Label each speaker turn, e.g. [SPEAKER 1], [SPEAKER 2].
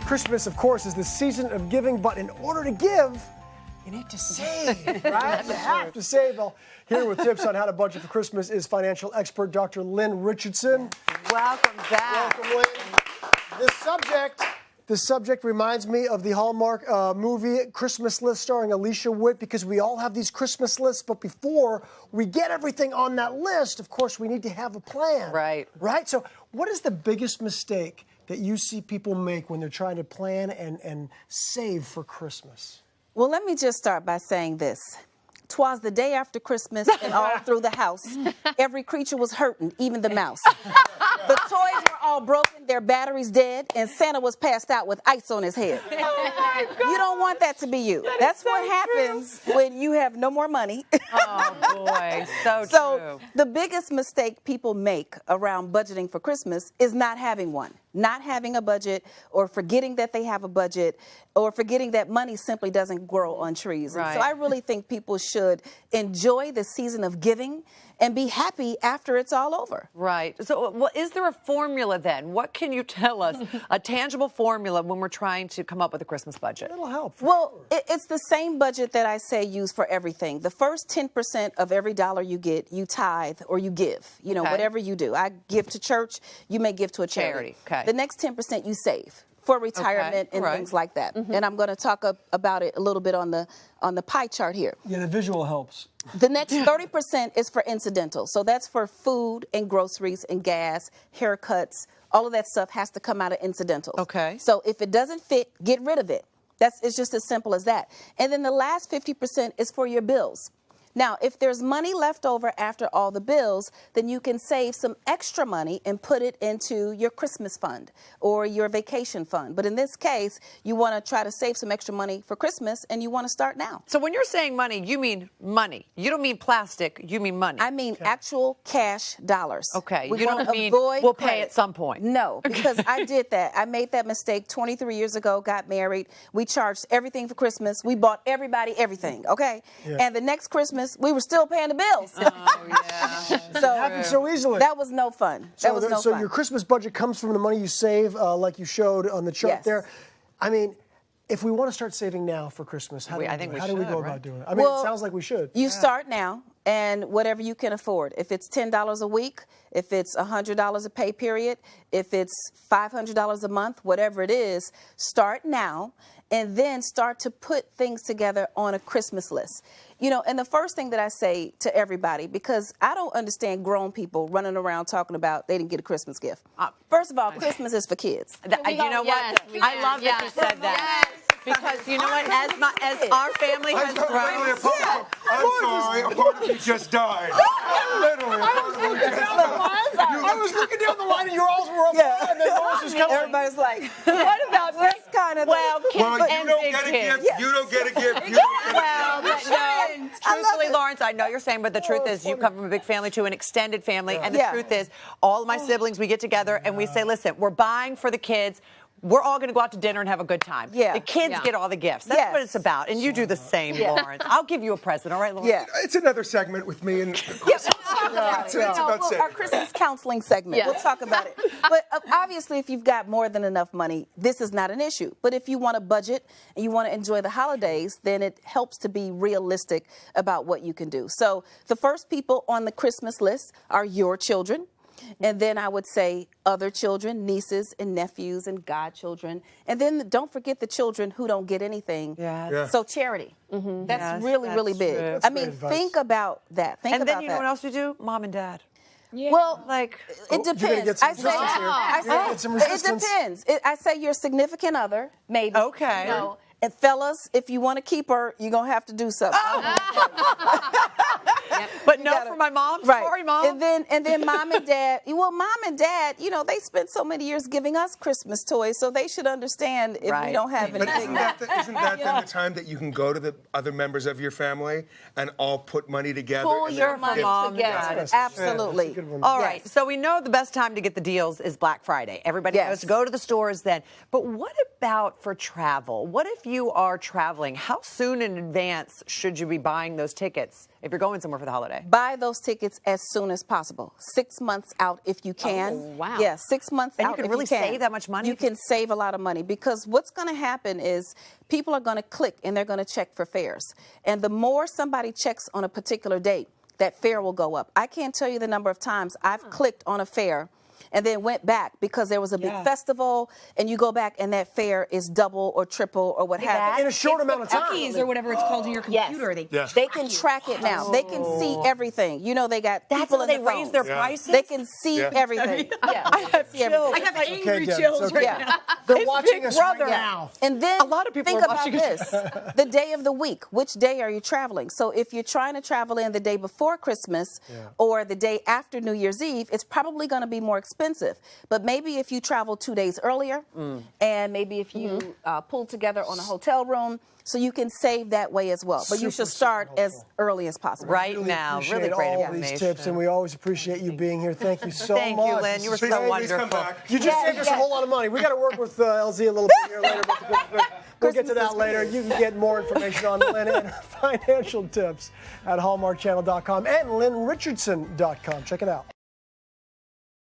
[SPEAKER 1] Christmas, of course, is the season of giving, but in order to give, you need to save, right? You have to save. Well, here with tips on how to budget for Christmas is financial expert Dr. Lynn Richardson.
[SPEAKER 2] Welcome back.
[SPEAKER 1] Welcome, Lynn. This subject reminds me of the Hallmark movie Christmas List starring Alicia Witt, because we all have these Christmas lists, but before we get everything on that list, of course, we need to have a plan.
[SPEAKER 2] Right.
[SPEAKER 1] Right? So what is the biggest mistake that you see people make when they're trying to plan and save for Christmas?
[SPEAKER 3] Well, let me just start by saying this. 'Twas the day after Christmas, and all through the house, every creature was hurting, even the mouse. The toys were all broken, their batteries dead, and Santa was passed out with ice on his head. You don't want that to be you. That's what happens when you have no more money.
[SPEAKER 2] Oh, boy. So
[SPEAKER 3] So the biggest mistake people make around budgeting for Christmas is not having one. Not having a budget, or forgetting that they have a budget, or forgetting that money simply doesn't grow on trees. And so
[SPEAKER 2] Right.
[SPEAKER 3] I really think people should enjoy the season of giving and be happy after it's all over.
[SPEAKER 2] Right. So, well, is there a formula then? What can you tell us? A tangible formula when we're trying to come up with a Christmas budget?
[SPEAKER 1] It'll help.
[SPEAKER 3] Well, it's the same budget that I say use for everything. The first 10% of every dollar you get, you tithe or you give. You know,
[SPEAKER 2] Okay.
[SPEAKER 3] whatever you do. I give to church, you may give to a charity.
[SPEAKER 2] Okay.
[SPEAKER 3] The next 10% you save for retirement and
[SPEAKER 2] right.
[SPEAKER 3] things like that. And I'm going to talk about it a little bit on the pie chart here.
[SPEAKER 1] Yeah, the visual helps.
[SPEAKER 3] The next 30% is for incidental. So that's for food and groceries and gas, haircuts. All of that stuff has to come out of incidentals.
[SPEAKER 2] Okay.
[SPEAKER 3] So if it doesn't fit, get rid of it. It's just as simple as that. And then the last 50% is for your bills. Now, if there's money left over after all the bills, then you can save some extra money and put it into your Christmas fund or your vacation fund. But in this case, you want to try to save some extra money for Christmas, and you want to start now.
[SPEAKER 2] So when you're saying money, you mean money. You don't mean plastic. You mean money.
[SPEAKER 3] I mean actual cash dollars.
[SPEAKER 2] Okay.
[SPEAKER 3] We
[SPEAKER 2] You
[SPEAKER 3] wanna
[SPEAKER 2] don't mean
[SPEAKER 3] avoid
[SPEAKER 2] we'll pay
[SPEAKER 3] credit.
[SPEAKER 2] at some point.
[SPEAKER 3] No, because I did that. I made that mistake 23 years ago, got married. We charged everything for Christmas. We bought everybody everything, okay?
[SPEAKER 1] Yeah.
[SPEAKER 3] And the next Christmas, we were still paying the bills.
[SPEAKER 2] Oh, yeah.
[SPEAKER 3] So
[SPEAKER 1] Happens so easily.
[SPEAKER 3] that was no fun. That was no
[SPEAKER 1] so
[SPEAKER 3] fun.
[SPEAKER 1] your Christmas budget comes from the money you save, like you showed on the chart
[SPEAKER 3] Yes.
[SPEAKER 1] there. I mean, if we want to start saving now for Christmas, how do we,
[SPEAKER 2] I think we
[SPEAKER 1] how do we
[SPEAKER 2] should,
[SPEAKER 1] go
[SPEAKER 2] right?
[SPEAKER 1] about doing it? I mean,
[SPEAKER 3] Well,
[SPEAKER 1] it sounds like we should.
[SPEAKER 3] You start now, and whatever you can afford. If it's $10 a week, if it's $100 a pay period, if it's $500 a month, whatever it is, start now, and then start to put things together on a Christmas list. You know, and the first thing that I say to everybody, because I don't understand grown people running around talking about they didn't get a Christmas gift. First of all, Christmas is for kids.
[SPEAKER 2] You know what? I love that you said that. Because you know what? As our family has
[SPEAKER 4] Literally,
[SPEAKER 2] grown.
[SPEAKER 4] I'm sorry, a part of me just died. Literally, a part of me just died.
[SPEAKER 1] I was looking down the line and yours were up there, and then yours was coming.
[SPEAKER 3] Everybody's like, what about this kind of
[SPEAKER 2] Well,
[SPEAKER 3] thing?
[SPEAKER 2] kids
[SPEAKER 4] Well, you
[SPEAKER 2] and
[SPEAKER 4] don't
[SPEAKER 2] big
[SPEAKER 4] get a
[SPEAKER 2] kids.
[SPEAKER 4] gift. You don't get a gift. You don't get a
[SPEAKER 2] Well,
[SPEAKER 4] gift.
[SPEAKER 2] but no,
[SPEAKER 3] I love
[SPEAKER 2] truthfully,
[SPEAKER 3] it.
[SPEAKER 2] Lawrence, I know you're saying, but the truth is you come from a big family to an extended family, and the
[SPEAKER 3] Yeah.
[SPEAKER 2] truth is all of my siblings, we get together and we say, listen, we're buying for the kids. We're all going to go out to dinner and have a good time.
[SPEAKER 3] Yeah.
[SPEAKER 2] The kids
[SPEAKER 5] Yeah.
[SPEAKER 2] get all the gifts. That's
[SPEAKER 3] Yes.
[SPEAKER 2] what it's about. And you do the same, Lawrence. I'll give you a present, all right, Lawrence?
[SPEAKER 3] Yeah.
[SPEAKER 4] It's another segment with me and
[SPEAKER 3] It's
[SPEAKER 4] it's about
[SPEAKER 3] our
[SPEAKER 4] saving.
[SPEAKER 3] Christmas counseling segment.
[SPEAKER 5] Yes.
[SPEAKER 3] We'll talk about it. But obviously, if you've got more than enough money, this is not an issue. But if you want to budget and you want to enjoy the holidays, then it helps to be realistic about what you can do. So the first people on the Christmas list are your children. And then I would say other children, nieces and nephews and godchildren. And then don't forget the children who don't get anything.
[SPEAKER 2] Yes.
[SPEAKER 4] Yeah.
[SPEAKER 3] So charity. That's
[SPEAKER 2] Yes,
[SPEAKER 3] really,
[SPEAKER 2] that's
[SPEAKER 3] really big.
[SPEAKER 2] true.
[SPEAKER 3] I
[SPEAKER 1] That's
[SPEAKER 3] mean,
[SPEAKER 1] great advice.
[SPEAKER 3] think about that. Think
[SPEAKER 2] And
[SPEAKER 3] about
[SPEAKER 2] then you know
[SPEAKER 3] that.
[SPEAKER 2] what else we do? Mom and dad.
[SPEAKER 3] Well,
[SPEAKER 2] Like,
[SPEAKER 3] it
[SPEAKER 1] You're gonna
[SPEAKER 3] depends.
[SPEAKER 1] get some
[SPEAKER 3] I say,
[SPEAKER 1] resistance here.
[SPEAKER 3] I
[SPEAKER 1] You're gonna
[SPEAKER 3] say
[SPEAKER 1] get some
[SPEAKER 3] it
[SPEAKER 1] resistance.
[SPEAKER 3] depends. I say your significant other, maybe.
[SPEAKER 2] Okay.
[SPEAKER 3] You know, and fellas, if you want to keep her, you're gonna have to do something.
[SPEAKER 2] but no
[SPEAKER 3] gotta-
[SPEAKER 2] for my mom.
[SPEAKER 3] Right.
[SPEAKER 2] Sorry, Mom.
[SPEAKER 3] And then mom and dad. Well, mom and dad, you know, they spent so many years giving us Christmas toys, so they should understand if
[SPEAKER 2] Right.
[SPEAKER 3] we don't have
[SPEAKER 4] But
[SPEAKER 3] anything.
[SPEAKER 4] isn't that then the time that you can go to the other members of your family and all put money together?
[SPEAKER 5] Pull
[SPEAKER 4] and
[SPEAKER 5] your
[SPEAKER 4] then
[SPEAKER 5] money
[SPEAKER 4] give-
[SPEAKER 2] Mom,
[SPEAKER 5] together.
[SPEAKER 2] Dad.
[SPEAKER 3] Absolutely.
[SPEAKER 1] That's a good one.
[SPEAKER 2] All right,
[SPEAKER 3] Yes.
[SPEAKER 2] so we know the best time to get the deals is Black Friday. Everybody
[SPEAKER 3] Yes.
[SPEAKER 2] knows to go to the stores then. But what about for travel? What if you are traveling, how soon in advance should you be buying those tickets if you're going somewhere for the holiday?
[SPEAKER 3] Buy those tickets as soon as possible. 6 months out if you can.
[SPEAKER 2] Oh, wow.
[SPEAKER 3] Yeah, 6 months
[SPEAKER 2] And
[SPEAKER 3] out.
[SPEAKER 2] you can
[SPEAKER 3] if
[SPEAKER 2] really
[SPEAKER 3] you can.
[SPEAKER 2] save that much money?
[SPEAKER 3] You can save a lot of money because what's going to happen is people are going to click and they're going to check for fares. And the more somebody checks on a particular date, that fare will go up. I can't tell you the number of times I've clicked on a fare and then went back because there was a big festival, and you go back and that fare is double or triple or what have you.
[SPEAKER 1] In a short amount of time.
[SPEAKER 5] Cookies or whatever it's called in your computer.
[SPEAKER 3] Yes. They can track it now. They can see everything. You know, they got
[SPEAKER 2] That's
[SPEAKER 3] people
[SPEAKER 2] how
[SPEAKER 3] in
[SPEAKER 2] they
[SPEAKER 3] the
[SPEAKER 2] raise
[SPEAKER 3] phones.
[SPEAKER 2] their prices?
[SPEAKER 3] They can see everything. Yeah, I have see everything.
[SPEAKER 5] I have angry
[SPEAKER 1] Okay, Deb,
[SPEAKER 5] chills
[SPEAKER 1] it's
[SPEAKER 5] right
[SPEAKER 1] okay.
[SPEAKER 5] now.
[SPEAKER 1] They're
[SPEAKER 2] It's
[SPEAKER 1] watching
[SPEAKER 2] Big
[SPEAKER 1] us
[SPEAKER 2] Brother.
[SPEAKER 1] right now.
[SPEAKER 3] And then
[SPEAKER 2] A lot of people
[SPEAKER 3] think
[SPEAKER 2] are
[SPEAKER 3] about
[SPEAKER 2] watching
[SPEAKER 3] this: the day of the week. Which day are you traveling? So if you're trying to travel in the day before Christmas or the day after New Year's Eve, it's probably going to be more expensive. But maybe if you travel 2 days earlier, and maybe if you pull together on a hotel room, so you can save that way as well. But you should start as early as possible.
[SPEAKER 2] Right now. Really
[SPEAKER 1] Appreciate
[SPEAKER 2] great
[SPEAKER 1] all
[SPEAKER 2] information.
[SPEAKER 1] these tips, and we always appreciate you being here. Thank you so
[SPEAKER 2] Thank
[SPEAKER 1] much.
[SPEAKER 2] you, Lynn. You were
[SPEAKER 1] This is
[SPEAKER 2] so
[SPEAKER 1] great.
[SPEAKER 4] Please come
[SPEAKER 2] wonderful.
[SPEAKER 4] back.
[SPEAKER 1] You just saved us a whole lot of money. We got to work with LZ a little bit here later. But we'll get to that later. You can get more information on Lynn and her financial tips at hallmarkchannel.com and lynnrichardson.com. Check it out.